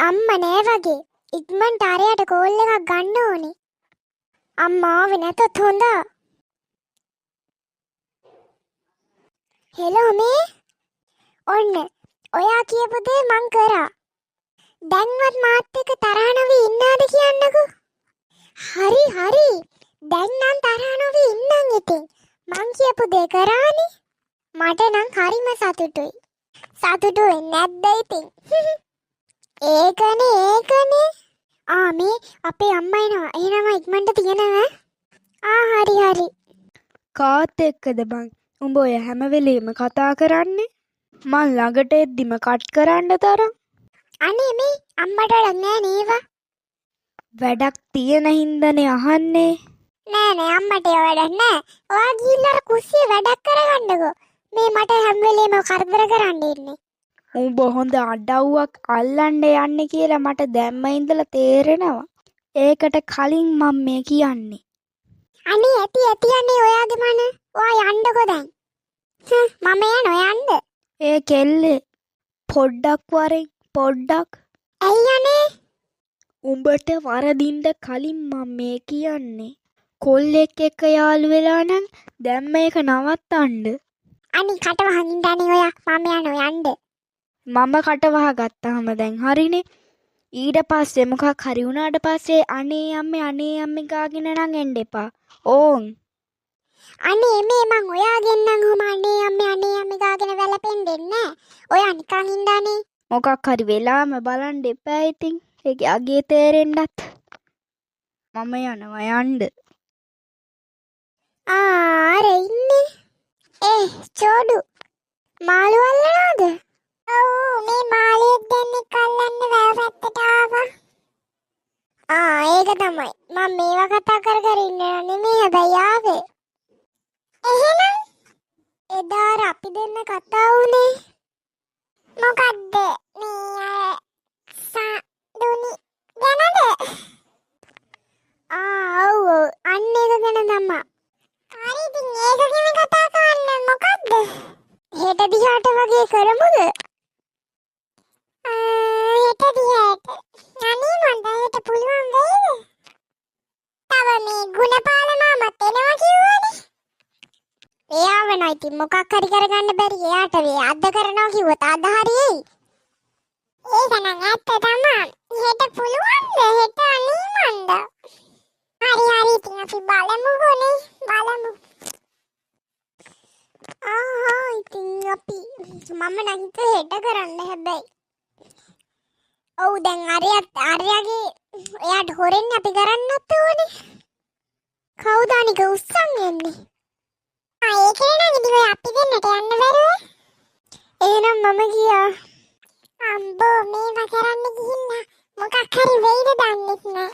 අම්මා නෑ වගේ. ඉක්මනට ආරයට කෝල් එකක් ගන්න ඕනේ. අම්මා ආවේ නැතත් හොඳා. හෙලෝ මේ. ඔන්න ඔයා කියපු දේ මං කරා. දැන්වත් මාත් එක්ක තරහ නොවී ඉන්නාද කියන්නකෝ. හරි හරි. දැන් නම් තරහ නොවී ඉන්නම් ඉතින්. මං කියපු දේ කරානේ. මට නම් හරිම සතුටුයි. සතුටු වෙන්නේ නැද්ද ඉතින්? ඒකනේ. මේ අපේ අම්මා එනවා. එහෙනම් ඉක්මනට තියනවා. හරි. කාත් එක්කද බං? උඹ ඔය හැම වෙලෙම කතා කරන්නේ? මං ළඟට එද්දිම කට් කරන්න තරම්. අනේ මේ අම්මට වැඩක් නෑ නේවා. වැඩක් තියෙන හින්දානේ අහන්නේ. නෑ අම්මට ඒ වැඩක් නෑ. ඔයා ගිහිල්ලා අර කුස්සිය වැඩක් කරගන්නකෝ. මේ මට හැම වෙලේම කරදර කරන්න ඉන්නේ. උඹ හොඳ අඩව්වක් අල්ලන්න යන්නේ කියලා මට දැම්ම ඉඳලා තේරෙනවා. ඒකට කලින් මම මේ කියන්නේ. අනේ ඇති යන්නේ ඔයාගේ මන. ඔයා යන්නකෝ දැන්. මම යනවා යන්න. ඒ කෙල්ලේ පොඩ්ඩක් වරෙන් පොඩ්ඩක්. ඇයි යන්නේ? උඹට වරදින්න කලින් මම මේ කියන්නේ. කොල්ලෙක් එක්ක යාළු වෙලා නම් දැන් මේක නවත්තන්න. අනේ කට වහන් ඉඳන්නේ ඔයා. මම යනවා යන්න. මම කට වහගත්තාම දැන් හරිනේ. ඊට පස්සේ මොකක් හරි වුණාට පස්සේ අනේ අම්මේ ගාගෙන නම් එන්න එපා. ඕන්. අනේ මේ මං ඔයාගෙන් නම් ඔහම අනේ අම්මේ ගාගෙන වැළපෙන්න දෙන්නේ නෑ. ඔයා නිකන් ඉඳන්නේ. මොකක් හරි වෙලාම බලන් දෙපා ඉතින්. ඒක අගේ තේරෙන්නත්. මම යනවා යන්න. අර ඉන්නේ. චෝඩු. මාළු අල්ලනවද? ඔව් මේ මාළියෙක් දෙන්නෙක් අල්ලන්න වැව පැත්තට ආවා. ඒක තමයි. මම මේවා කතා කර ඉන්න නෙමෙයි හැබැයි ආවේ. එහෙනම් එදාර අපි දෙන්න කතා වුණේ මොකද්ද? මේ සාදුනි ගැනද? ඔව් අන්න ඒක ගැන තමයි. හරි ඉතින් ඒක ගැන කතා කරන්න මොකද්ද? හෙට දිහාට වගේ කරමුද? හෙට දිහාට. අනේ මන්ද හෙට පුළුවන් වෙයිද? තව මේ ගුණපාල මාමත් එනවා කිව්වනේ. එයාව නයි ඉතින් මොකක් හරි කරගන්න බැරි එයාට වේ අද්ද කරනවා කිව්වොත් අද හරියයි. ඒක නම් ඇත්ත තමයි. හෙට පුළුවන්ද? හෙට අනේ මන්ද. හරි ඉතින් අපි බලමුකෝනේ. බලමු. ඉතින් අපි මම නම් හෙට කරන්න හැබැයි. ඔව් දැන් ආර්යගේ එයාට හොරෙන් අපි කරන්නත් ඕනේ. කවුද අනික උස්සන් එන්නේ? ඒකේ නම් ඉතින් ඔය අපි දෙන්නට යන්න බැරුව. එහෙනම් මම ගියා. අම්බෝ මේවා කරන්න ගිහින් මොකක් හරි වෙයිද දන්නේ නැහැ.